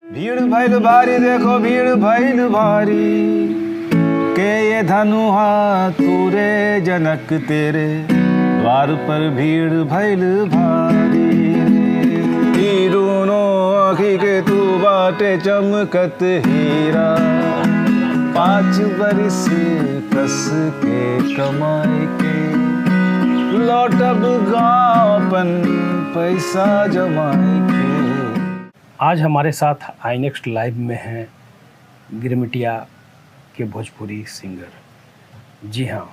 भीड़ भइल भारी, देखो भीड़ भइल भारी, के ये धनुहा तूरे जनक तेरे द्वार पर भीड़ भइल भारी। तीरूनो आँखी के तू बाटे चमकत हीरा, 5 बरिस कस के कमाई के लौटब गाँव अपन पैसा जमाई के। आज हमारे साथ आई नेक्स्ट लाइव में हैं गिरमिटिया के भोजपुरी सिंगर, जी हाँ,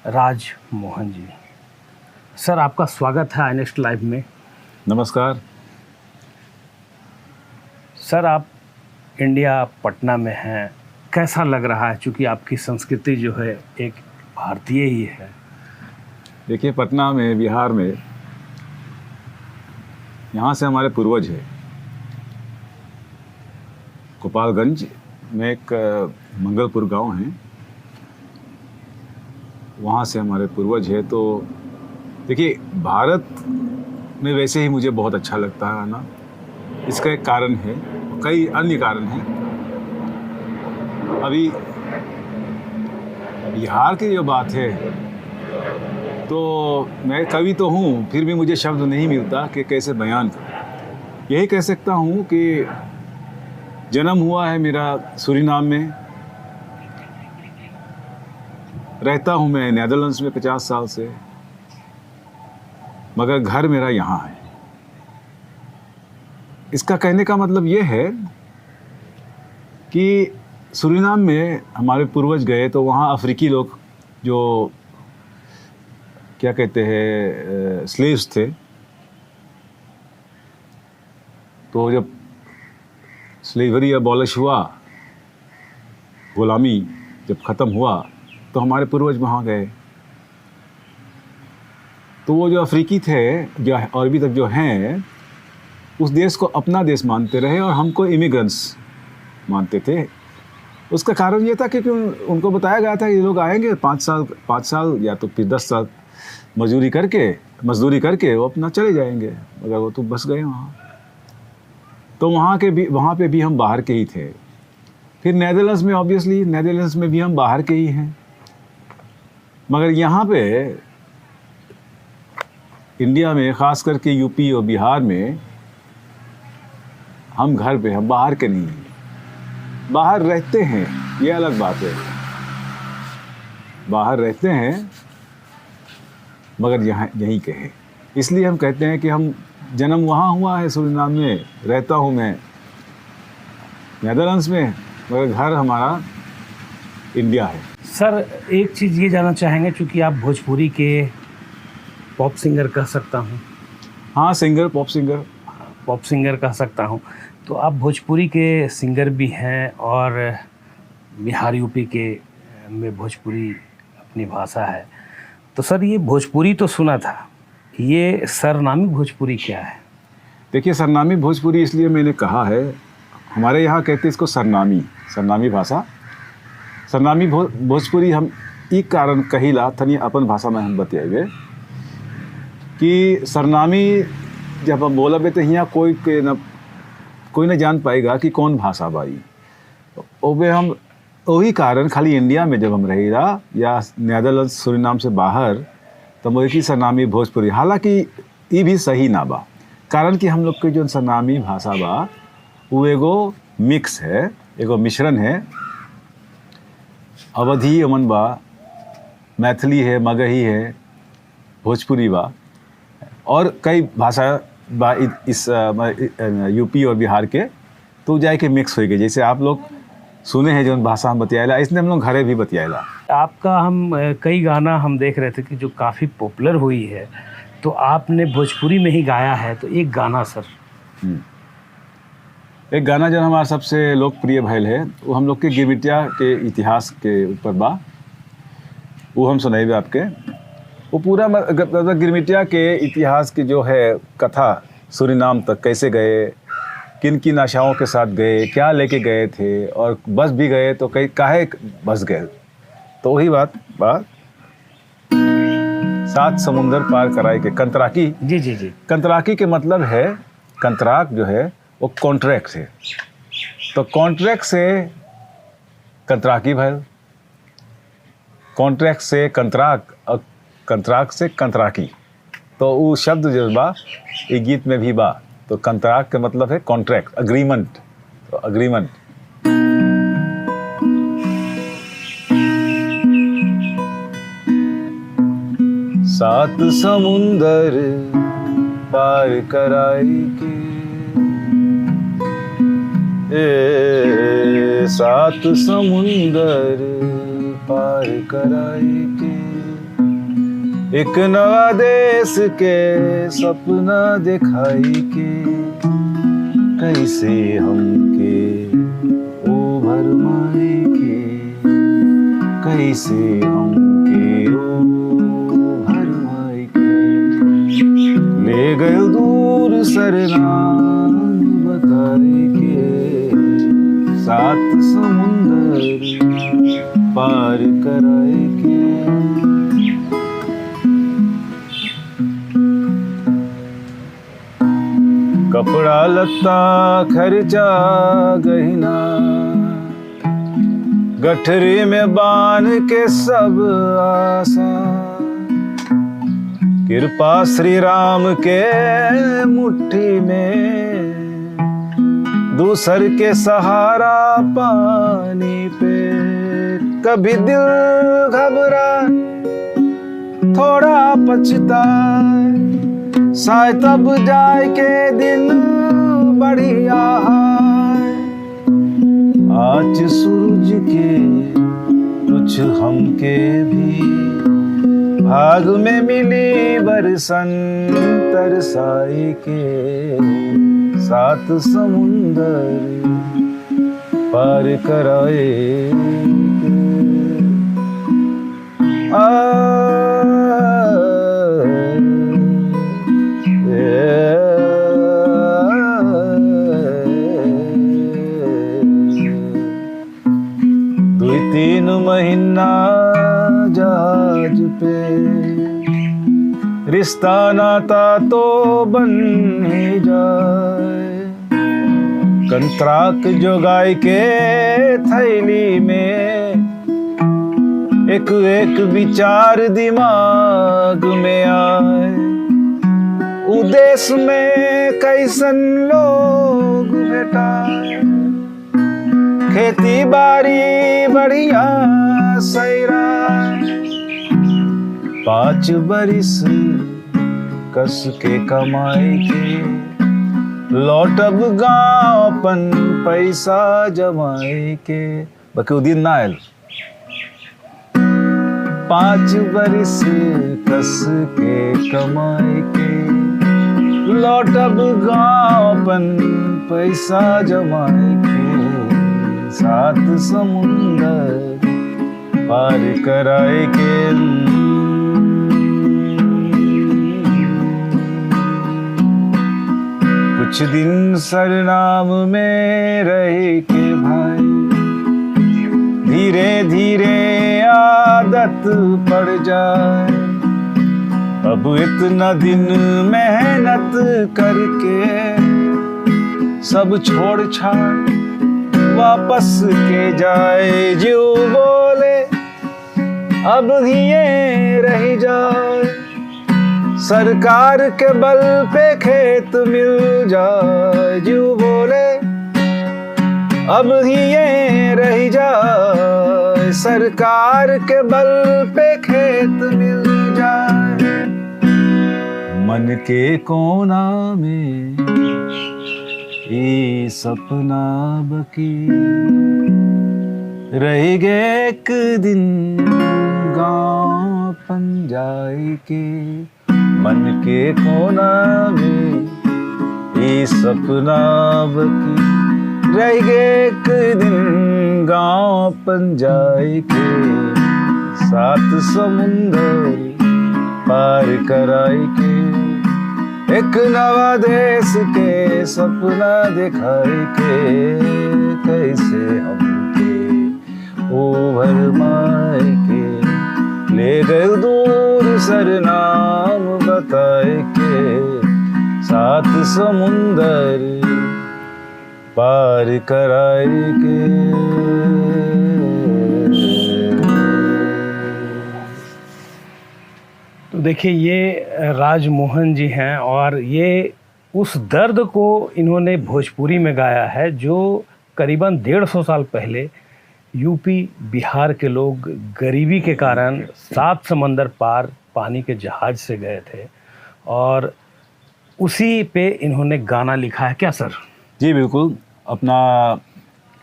राज मोहन जी। सर, आपका स्वागत है आई नेक्स्ट लाइव में। नमस्कार सर, आप इंडिया पटना में हैं, कैसा लग रहा है? चूँकि आपकी संस्कृति जो है एक भारतीय ही है। देखिए, पटना में, बिहार में, यहाँ से हमारे पूर्वज हैं। गोपालगंज में एक मंगलपुर गांव है, वहाँ से हमारे पूर्वज है। तो देखिए, भारत में वैसे ही मुझे बहुत अच्छा लगता है आना। इसका एक कारण है, कई अन्य कारण हैं। अभी बिहार की जो बात है, तो मैं कवि तो हूँ, फिर भी मुझे शब्द नहीं मिलता कि कैसे बयान करूँ। यही कह सकता हूँ कि जन्म हुआ है मेरा सूरीनाम में, रहता हूँ मैं नेदरलैंड्स में 50 साल से, मगर घर मेरा यहाँ है। इसका कहने का मतलब ये है कि सूरीनाम में हमारे पूर्वज गए तो वहाँ अफ्रीकी लोग, जो क्या कहते हैं, स्लेव्स थे, तो जब स्लेवरी अबॉलिश हुआ, गुलामी जब ख़त्म हुआ, तो हमारे पूर्वज वहाँ गए। तो वो जो अफ्रीकी थे, जो और अभी तक जो हैं, उस देश को अपना देश मानते रहे और हमको इमिग्रेंट्स मानते थे। उसका कारण ये था कि उनको बताया गया था कि ये लोग आएंगे 5 साल या तो फिर 10 साल मजदूरी करके वो अपना चले जाएंगे, मगर वो तो बस गए वहाँ। तो वहाँ पे भी हम बाहर के ही थे। फिर नेदरलैंड्स में, ऑब्वियसली नेदरलैंड्स में भी हम बाहर के ही हैं, मगर यहाँ पे इंडिया में, ख़ास करके यूपी और बिहार में, हम घर पे, हम बाहर के नहीं हैं। बाहर रहते हैं, ये अलग बात है, बाहर रहते हैं मगर यहाँ यहीं के हैं। इसलिए हम कहते हैं कि हम जन्म वहाँ हुआ है सूरीनाम में, रहता हूँ मैं नेदरलैंड्स में, मगर घर हमारा इंडिया है। सर, एक चीज़ ये जानना चाहेंगे, चूँकि आप भोजपुरी के पॉप सिंगर कह सकता हूँ। हाँ, सिंगर, पॉप सिंगर कह सकता हूँ। तो आप भोजपुरी के सिंगर भी हैं और बिहार यूपी के में भोजपुरी अपनी भाषा है। तो सर, ये भोजपुरी तो सुना था, ये सरनामी भोजपुरी क्या है? देखिए, सरनामी भोजपुरी इसलिए मैंने कहा है, हमारे यहाँ कहते हैं इसको सरनामी भाषा। सरनामी भोजपुरी हम एक कारण कहिला तनी अपन भाषा में हम बतियाए कि सरनामी जब हम बोलब तो यहाँ कोई न जान पाएगा कि कौन भाषा बाई। ओबे हम वही कारण खाली इंडिया में जब हम रहिला या नेदरलैंड्स सूरीनाम से बाहर, तो मुझे सरनामी भोजपुरी, हालांकि ये भी सही ना बा, कारण कि हम लोग के जो सरनामी भाषा बा वो एगो मिक्स है, एगो मिश्रण है। अवधी अमन बा, मैथिली है, मगही है, भोजपुरी बा, और कई भाषा बा इस यूपी और बिहार के, तो जाए के मिक्स हो गए। जैसे आप लोग सुने हैं जो भाषा हम बतियाला, इसलिए हम लोग घरे भी बतियाला। आपका हम कई गाना हम देख रहे थे कि जो काफ़ी पॉपुलर हुई है, तो आपने भोजपुरी में ही गाया है। तो एक गाना सर। एक गाना जो हमारा सबसे लोकप्रिय भैल है, वो हम लोग के गिरमिटिया के इतिहास के ऊपर बा, वो हम सुनाइबे आपके। वो पूरा गिरमिटिया के इतिहास की जो है कथा, सूरीनाम तक कैसे गए, किन किन आशाओं के साथ गए, क्या लेके गए थे, और बस भी गए तो कई काहे बस गए। तो वही बात 7 समुंदर पार कराए के कंतराकी। जी। कंतराकी के मतलब है, कंतराक जो है वो कॉन्ट्रैक्ट से, तो कॉन्ट्रैक्ट से कंत्राकी भैल, कॉन्ट्रैक्ट से कंत्राक, कंत्राक से कंत्राकी, तो वो शब्द जो बा ये गीत में भी बा। तो कंत्राक का मतलब है कॉन्ट्रैक्ट, अग्रीमेंट, तो अग्रीमेंट। सात समुंदर पार कराई के, सात समुंदर पार कराई के, एक नवा देश के सपना दिखाई के, कैसे हमके ओ भरमाई के, कैसे हमके ओ भरमाई के, ले गए दूर सरनाम बताई के, सात समुंदर पार कराए के। कपड़ा लत्ता खर्चा गहना, गठरी में बांध के सब आशा, कृपा श्री राम के मुट्ठी में, दूसर के सहारा पानी पे, कभी दिल घबरा थोड़ा पछताए, शायद तब जाए के दिन बढ़िया है, आज सूरज के कुछ हमके भी भाग में मिली बरसन तरसाई के, सात समुंदर पार कराए दुई तीन महीना जहाज पे, रिश्ता नाता तो बन ही जाए, कंत्राक जोगाई के थैली में, एक एक विचार दिमाग में आए, उदेश में कैसन लोग भेटाए, खेती बाड़ी बढ़िया सैरा, 5 बरिस कस के कमाई के, लौटब गाँव अपन पैसा जमाई के, बाकी दिन ना आयल, 5 बरिस कस के कमाई के, लौटब गाँव अपन पैसा जमाई के, सात समुंदर पार कराए के। कुछ दिन सरनाम में रहे के भाई, धीरे धीरे आदत पड़ जाए, अब इतना दिन मेहनत करके सब छोड़ छाड़ वापस के जाए, जो बोले अब ही ये रह जाए, सरकार के बल पे खेत मिल जाए, जो बोले अब ही ये रह जाए, सरकार के बल पे खेत मिल जाए, मन के कोना में ये सपना बकी, रह गए एक दिन गाँव अपन जाए के, मन के कोना में ये सपना बकी, रह गए एक दिन गाँव अपन जाए के, सात समुंदर पार कराए के, एक नवा देश के सपना दिखाए के, कैसे हमके ओ भरमाए के, ले गए दूर सरनाम बताए के, सात समुंदर पार कराएंगे। तो देखिए ये राजमोहन जी हैं और ये उस दर्द को इन्होंने भोजपुरी में गाया है जो करीबन 150 साल पहले यूपी बिहार के लोग गरीबी के कारण 7 समंदर पार पानी के जहाज से गए थे और उसी पे इन्होंने गाना लिखा है। क्या सर? जी बिल्कुल, अपना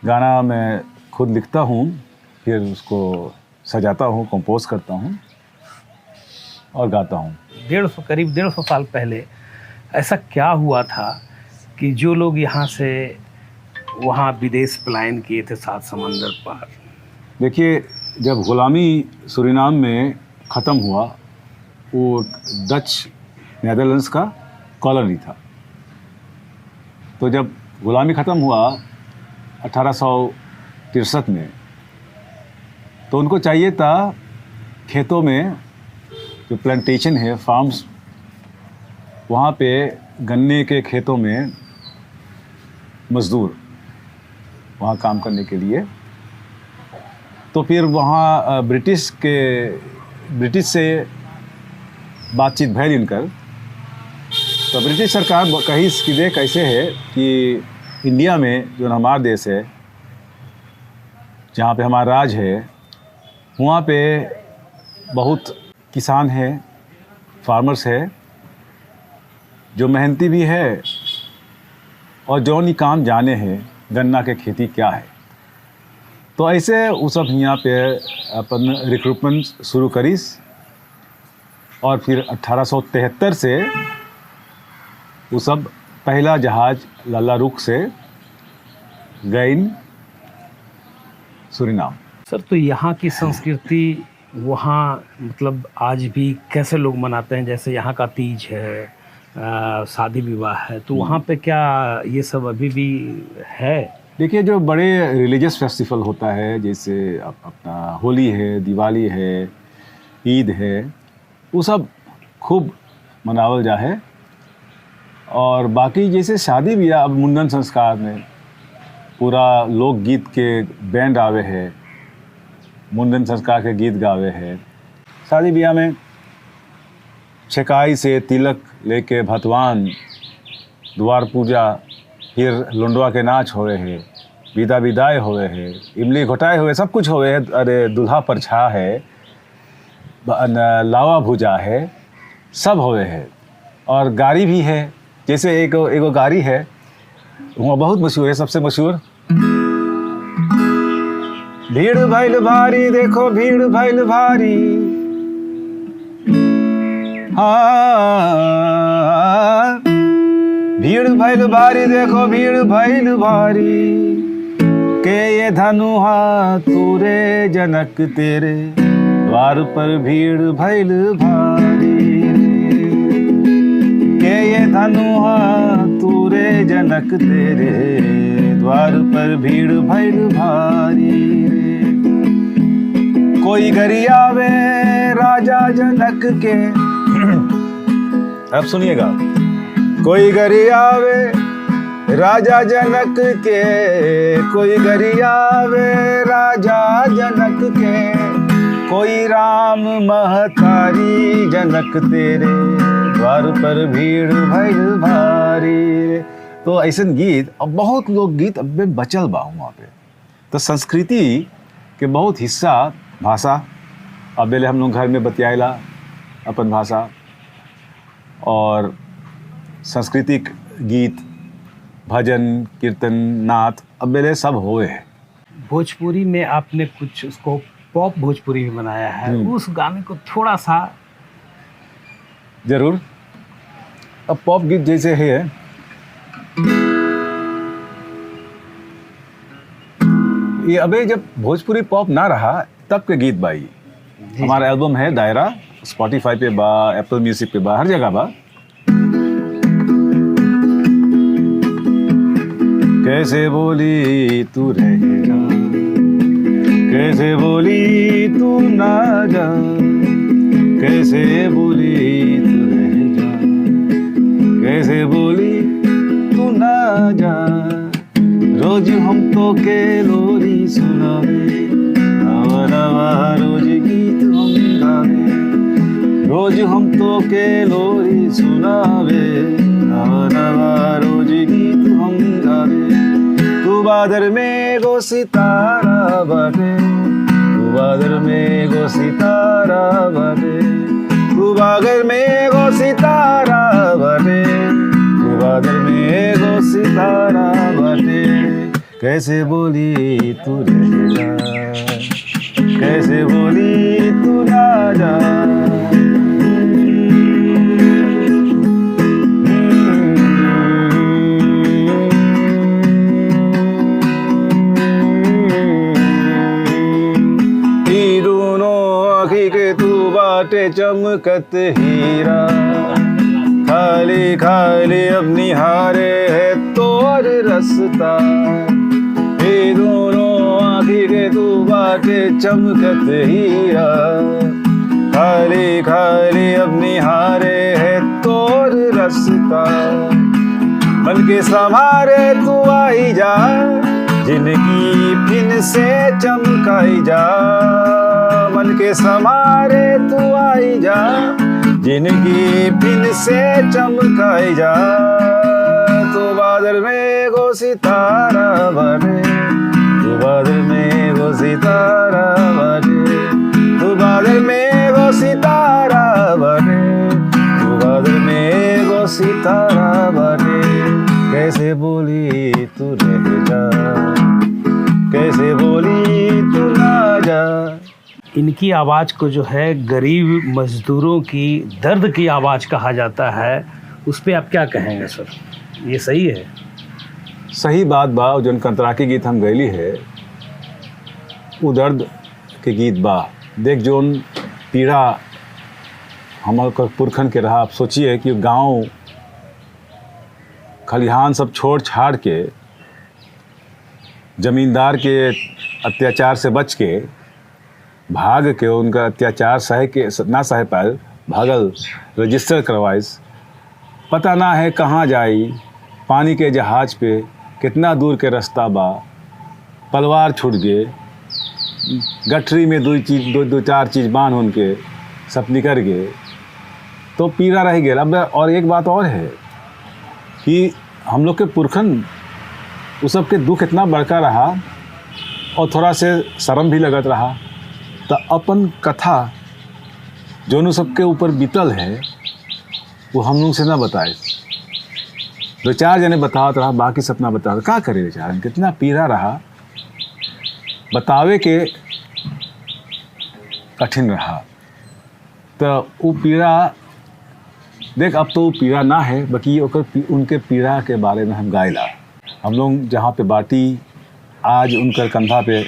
गाना मैं खुद लिखता हूँ, फिर उसको सजाता हूँ, कंपोज करता हूँ और गाता हूँ। करीब 150 साल पहले ऐसा क्या हुआ था कि जो लोग यहाँ से वहाँ विदेश पलायन किए थे 7 समंदर पार? देखिए, जब गुलामी सूरीनाम में ख़त्म हुआ, वो डच नेदरलैंड्स का कॉलोनी था। तो जब गुलामी ख़त्म हुआ 1863 में, तो उनको चाहिए था खेतों में जो प्लांटेशन है, फार्म्स, वहाँ पे गन्ने के खेतों में मज़दूर वहाँ काम करने के लिए। तो फिर वहाँ ब्रिटिश से बातचीत भैल इनकर। तो ब्रिटिश सरकार कही कि देख कैसे है कि इंडिया में जो हमारा देश है, जहाँ पे हमारा राज है, वहाँ पे बहुत किसान है, फार्मर्स है, जो मेहनती भी है और जो नहीं काम जाने हैं गन्ना के खेती क्या है। तो ऐसे वो सब यहाँ पे अपन रिक्रूटमेंट शुरू करीस और फिर 1873 से वो सब पहला जहाज लाला रुख से गईन सूरीनाम। सर तो यहाँ की संस्कृति वहाँ मतलब आज भी कैसे लोग मनाते हैं? जैसे यहाँ का तीज है, शादी विवाह है, तो वहाँ पे क्या ये सब अभी भी है? देखिए, जो बड़े रिलीजियस फेस्टिवल होता है, जैसे अपना होली है, दिवाली है, ईद है, वो सब खूब मनावल जा है। और बाकी जैसे शादी ब्याह, अब मुंडन संस्कार में पूरा लोकगीत के बैंड आवे है, मुंडन संस्कार के गीत गावे है। शादी ब्याह में छकाई से तिलक लेके भतवान, द्वार पूजा, फिर लुंडवा के नाच होवे है, विदा विदाई होवे है, इमली घोटाए हुए, सब कुछ होवे है। अरे दूल्हा परछा है, लावा भुजा है, सब होवे है। और गाड़ी भी है, जैसे एगो गाड़ी है, वो बहुत मशहूर है, सबसे मशहूर। भीड़ भइल भारी, देखो भीड़ भइल भारी, हाँ भीड़ भइल भारी, देखो भीड़ भइल भारी, के ये धनुहा तूरे जनक तेरे, द्वार पर भीड़ भइल भारी, के ये धनुहा तूरे जनक तेरे, द्वार पर भीड़ भइल भारी। कोई गरियावे राजा जनक के, अब सुनिएगा, कोई गरियावे राजा जनक के, कोई गरियावे राजा जनक के, कोई राम महतारी जनक तेरे, द्वार पर भीड़ भइल भारी। तो ऐसन गीत, अब बहुत लोग गीत अब भी बचल बा वहाँ पे। तो संस्कृति के बहुत हिस्सा भाषा, अब बेले हम लोग घर में बतियाला अपन भाषा, और सांस्कृतिक गीत, भजन, कीर्तन, नात अब बेले सब होए हैं। भोजपुरी में आपने कुछ उसको पॉप भोजपुरी में बनाया है, उस गाने को थोड़ा सा। जरूर। अब पॉप गीत जैसे है, ये अबे जब भोजपुरी पॉप ना रहा तब के गीत बाई। हमारा एल्बम है दायरा, स्पॉटिफाई पे बा, एप्पल म्यूजिक पे बा, हर जगह बा। कैसे बोली तू रह जा, कैसे बोली तू ना जा, कैसे बोली तू रह जा, कैसे बोली तू ना जा, रोज हम तो के लोरी सुनावे, नवा नवा रोज गीत हम गावे। रोज हम तो के लोरी सुनावे, नवा नवा रोज गीत हम गावे। तू बादर में गो सितारा बाटे, तू बादर में गो सितारा बाटे, तू बादर में गो सितारा बाटे, तू बादर में गो सितारा बाटे। कैसे बोली तू रह जा, कैसे बोली तू ना जा। बाटे चमकत हीरा, खाली खाली अब निहारे है तोर रास्ता। ये दोनों आँखी के तू बाटे चमकत हीरा, खाली खाली अब निहारे है तोर रास्ता। मन के संभारे तू आई जा, जिंदगी फिन से चमकाई जा। मन के संभारे तू आई जा, जिंदगी फिन से चमकाई जा। तू बादल में गो सितारा बाटे, तू बादल में गो सितारा बाटे, तू बादल में गो सितारा बाटे, तू बादल में गो सितारा बाटे। कैसे बोली तू रह जा, कैसे बोली तू ना जा। इनकी आवाज़ को जो है गरीब मज़दूरों की दर्द की आवाज़ कहा जाता है, उस पर आप क्या कहेंगे सर? ये सही है? सही बात बा। जौन कंतराकी गीत हम गैली है वो दर्द के गीत बा। देख जौन पीड़ा हमारे पुरखन के रहा। आप सोचिए कि गांव खलिहान सब छोड़ छाड़ के ज़मींदार के अत्याचार से बच के भाग के, उनका अत्याचार सह के ना सह पाए, भागल, रजिस्टर करवाइस, पता ना है कहाँ जाई, पानी के जहाज पे कितना दूर के रास्ता बा, पलवार छूट गए, गठरी में दो चार चीज़ बांध उनके सब निकल गए, तो पीड़ा रह गया। अब और एक बात और है कि हम लोग के पुरखन उस सब के दुख इतना बड़का रहा और थोड़ा से शर्म भी लगत रहा, तो अपन कथा जो नु सबके ऊपर बीतल है वो हम लोग से ना बताए। दो चार जने बतावत रहा, बाकी सब ना बतावत। क्या करे बेचारे, कितना पीड़ा रहा, बतावे के कठिन रहा। तो वो पीड़ा देख, अब तो वो पीड़ा ना है, बाकी उनके पीड़ा के बारे में हम गायला। हम लोग जहाँ पे बाटी आज उनकर कंधा पे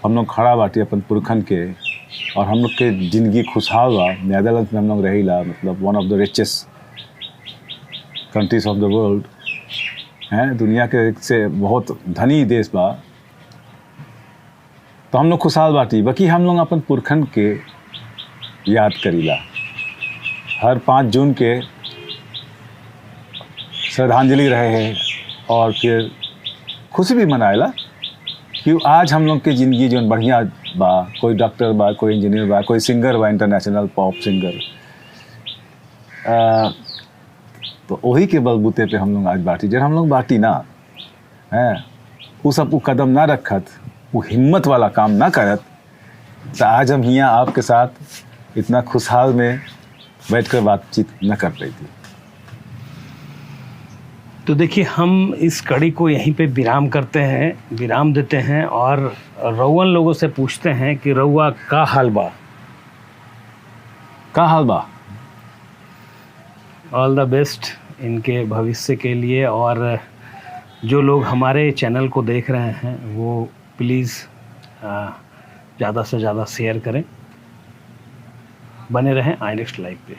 हम लोग खड़ा बाटी अपन पुरखन के, और हम लोग के ज़िंदगी खुशहाल बा। नेदरलैंड में हम लोग रहीला, मतलब one of the richest countries of the world हैं, दुनिया के से बहुत धनी देश बा। तो हम लोग खुशहाल बाटी, बाकी हम लोग अपन पुरखन के याद करीला। हर 5 जून के श्रद्धांजलि रहे हैं, और फिर खुशी भी मनाएला कि आज हम लोग के ज़िंदगी जो बढ़िया बा। कोई डॉक्टर बा, कोई इंजीनियर बा, कोई सिंगर बा, इंटरनेशनल पॉप सिंगर। तो वही के बलबूते पे हम लोग आज बाटी। जब हम लोग बाटी ना हैं, वो सब वो कदम ना रखत, वो हिम्मत वाला काम ना करत, तो आज हम यहाँ आपके साथ इतना खुशहाल में बैठकर बातचीत न कर रही थी। तो देखिए, हम इस कड़ी को यहीं पे विराम करते हैं, विराम देते हैं, और रउअन लोगों से पूछते हैं कि रउआ का हाल बा? का हाल बा? ऑल द बेस्ट इनके भविष्य के लिए। और जो लोग हमारे चैनल को देख रहे हैं वो प्लीज़ ज़्यादा से ज़्यादा शेयर करें। बने रहें आई नेक्स्ट लाइव पे।